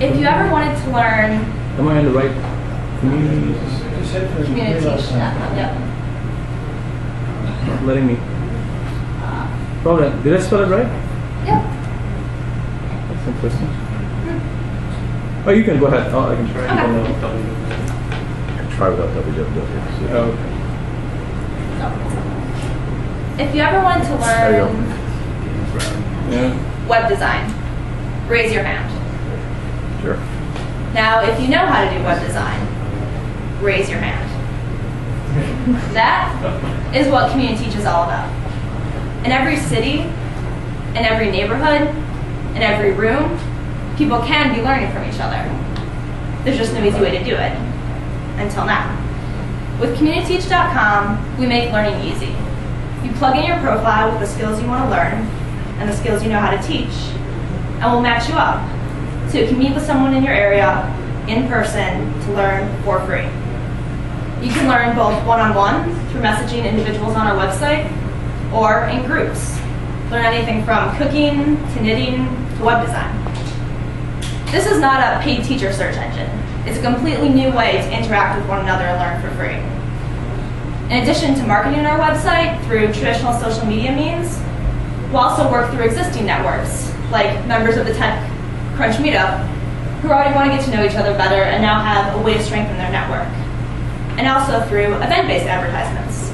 If you ever wanted to learn... Am I on the right? Communiteach. Yep. Not letting me. Probably. Did I spell it right? Yep. That's interesting. Oh, you can go ahead. Oh, I can try. Okay. Try without www. Oh, okay. If you ever wanted to There you learn Yeah. web design, raise your hand. Sure. Now, if you know how to do web design, raise your hand. That is what Communiteach is all about. In every city, in every neighborhood, in every room, people can be learning from each other. There's just no easy way to do it, until now. With Communiteach.com, we make learning easy. You plug in your profile with the skills you want to learn and the skills you know how to teach, and we'll match you up so you can meet with someone in your area in person to learn for free. You can learn both one-on-one through messaging individuals on our website or in groups. Learn anything from cooking to knitting to web design. This is not a paid teacher search engine. It's a completely new way to interact with one another and learn for free. In addition to marketing our website through traditional social media means, we'll also work through existing networks, like members of the TechCrunch meetup, who already want to get to know each other better and now have a way to strengthen their network. And also through event-based advertisements.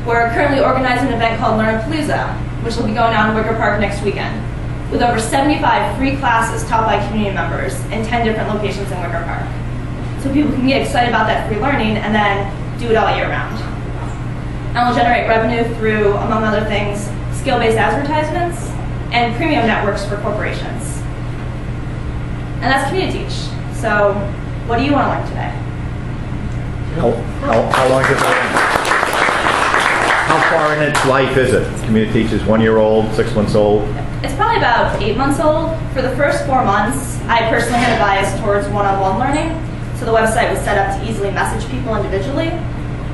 We're currently organizing an event called Learnapalooza, which will be going on in Wicker Park next weekend, with over 75 free classes taught by community members in 10 different locations in Wicker Park. So people can get excited about that free learning and then do it all year round. And we'll generate revenue through, among other things, skill-based advertisements and premium networks for corporations. And that's Communiteach. So what do you want to learn today? How long is it? How far in its life is it? Communiteach is 1 year old, 6 months old? It's probably about 8 months old. For the first 4 months, I personally had a bias towards one-on-one learning, so the website was set up to easily message people individually.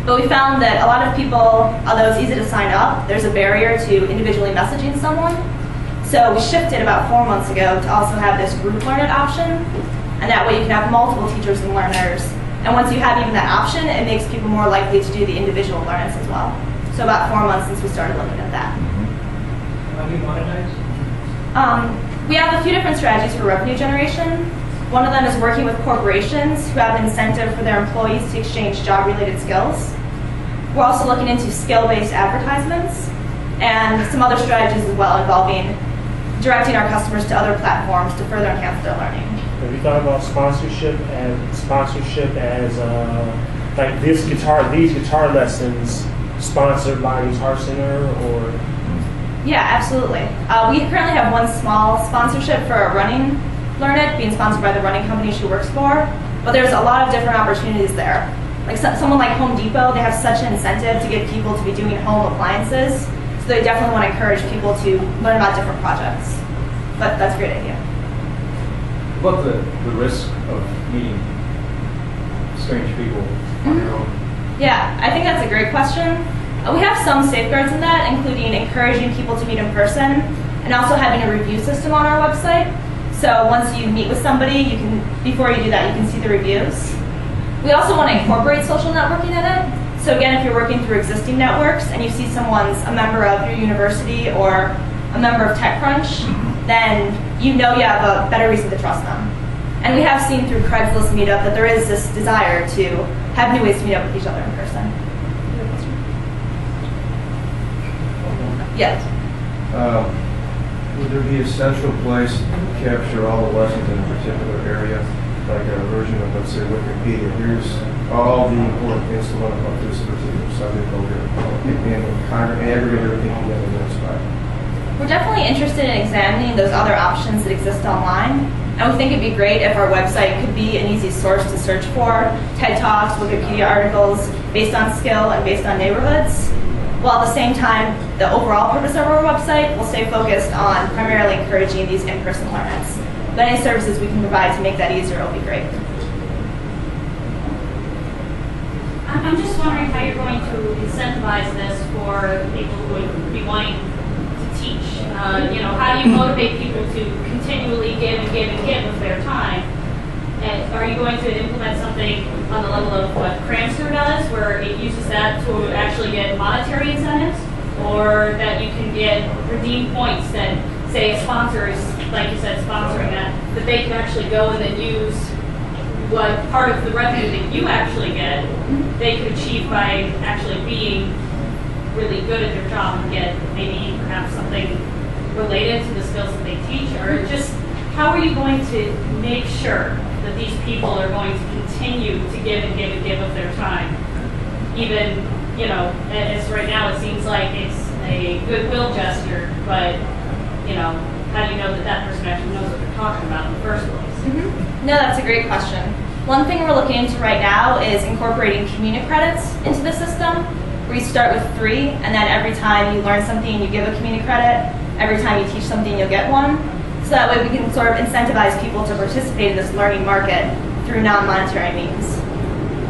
But we found that a lot of people, although it's easy to sign up, there's a barrier to individually messaging someone. So we shifted about 4 months ago to also have this group learn it option, and that way you can have multiple teachers and learners. And once you have even that option, it makes people more likely to do the individual learnings as well. So about 4 months since we started looking at that. How do you monetize? We have a few different strategies for revenue generation. One of them is working with corporations who have an incentive for their employees to exchange job-related skills. We're also looking into skill-based advertisements and some other strategies as well involving directing our customers to other platforms to further enhance their learning. Have you thought about sponsorship as like these guitar lessons sponsored by Guitar Center or? Yeah, absolutely. We currently have one small sponsorship for running Learn It, being sponsored by the running company she works for, but there's a lot of different opportunities there. Like someone like Home Depot, they have such an incentive to get people to be doing home appliances, so they definitely want to encourage people to learn about different projects. But that's a great idea. What about the risk of meeting strange people on your own? Yeah, I think that's a great question. We have some safeguards in that, including encouraging people to meet in person and also having a review system on our website. So once you meet with somebody, you can, before you do that, you can see the reviews. We also want to incorporate social networking in it. So again, if you're working through existing networks and you see someone's a member of your university or a member of TechCrunch, then you know you have a better reason to trust them. And we have seen through Craigslist Meetup that there is this desire to have new ways to meet up with each other in person. Yes. Would there be a central place to capture all the lessons in a particular area, like a version of, let's say, Wikipedia? Here's all the important things to learn about this particular subject over here, and aggregate everything together in one spot. We're definitely interested in examining those other options that exist online, and we think it'd be great if our website could be an easy source to search for TED Talks, Wikipedia articles based on skill and based on neighborhoods. While at the same time, the overall purpose of our website will stay focused on primarily encouraging these in-person learnings. But any services we can provide to make that easier will be great. I'm just wondering how you're going to incentivize this for people who would be wanting to teach. How do you motivate people to continually give and give and give of their time are you going to implement something on the level of what Cramster does, where it uses that to actually get monetary incentives, or that you can get redeem points that say a sponsor is, like you said, sponsoring that they can actually go and then use what part of the revenue that you actually get, they could achieve by actually being really good at their job and get maybe perhaps something related to the skills that they teach, or just how are you going to make sure that these people are going to continue to give and give and give of their time? Even, you know, as right now it seems like it's a goodwill gesture, but, you know, how do you know that that person actually knows what they're talking about in the first place? No, that's a great question. One thing we're looking into right now is incorporating community credits into the system, where you start with 3, and then every time you learn something, you give a community credit. Every time you teach something, you'll get one. So that way we can sort of incentivize people to participate in this learning market through non-monetary means.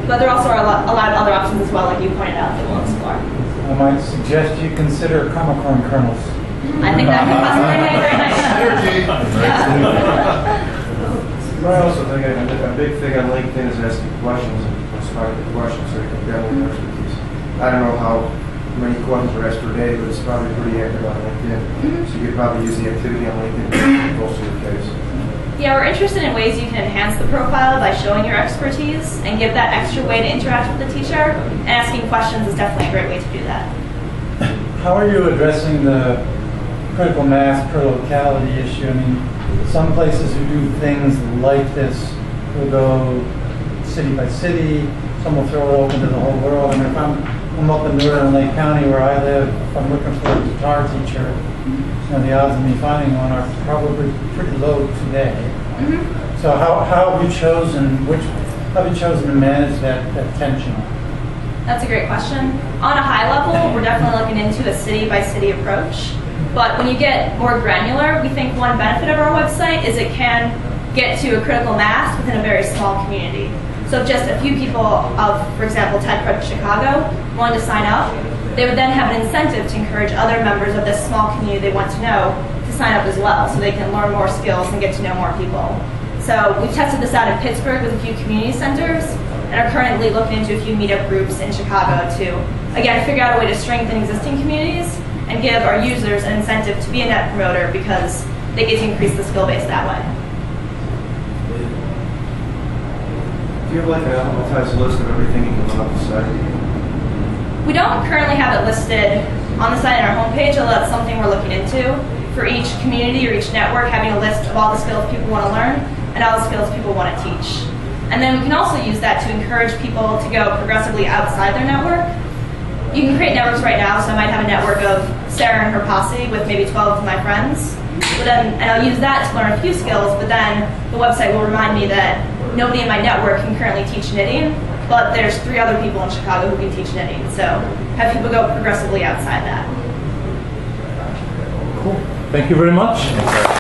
But there also are a lot of other options as well, like you pointed out, that we'll explore. I might suggest you consider comic corn kernels. I think that could possibly be very nice. I also think a big thing on LinkedIn is asking questions and responding to questions so you can gather expertise. I don't know how many questions are asked per day, but it's probably pretty active on LinkedIn. So you could probably use the activity on LinkedIn to bolster your case. Yeah, we're interested in ways you can enhance the profile by showing your expertise and give that extra way to interact with the teacher. And asking questions is definitely a great way to do that. How are you addressing the critical mass per locality issue? I mean, some places who do things like this will go city by city. Some will throw it open to the whole world. I mean, if I'm up in northern Lake County where I live, if I'm looking for a guitar teacher, you know, the odds of me finding one are probably pretty low today. So how have you chosen to manage that tension? That's a great question. On a high level, we're definitely looking into a city-by-city approach. But when you get more granular, we think one benefit of our website is it can get to a critical mass within a very small community. So if just a few people of, for example, TechCrunch Chicago wanted to sign up, they would then have an incentive to encourage other members of this small community they want to know to sign up as well, so they can learn more skills and get to know more people. So we've tested this out in Pittsburgh with a few community centers, and are currently looking into a few meetup groups in Chicago to, again, figure out a way to strengthen existing communities and give our users an incentive to be a net promoter because they get to increase the skill base that way. Do you have like an alphabetized list of everything you can put on the site? We don't currently have it listed on the site and our homepage, although that's something we're looking into. For each community or each network, having a list of all the skills people want to learn and all the skills people want to teach. And then we can also use that to encourage people to go progressively outside their network. You can create networks right now, so I might have a network of Sarah and her posse with maybe 12 of my friends. And I'll use that to learn a few skills, but then the website will remind me that nobody in my network can currently teach knitting, but there's 3 other people in Chicago who can teach knitting. So have people go progressively outside that. Cool. Thank you very much.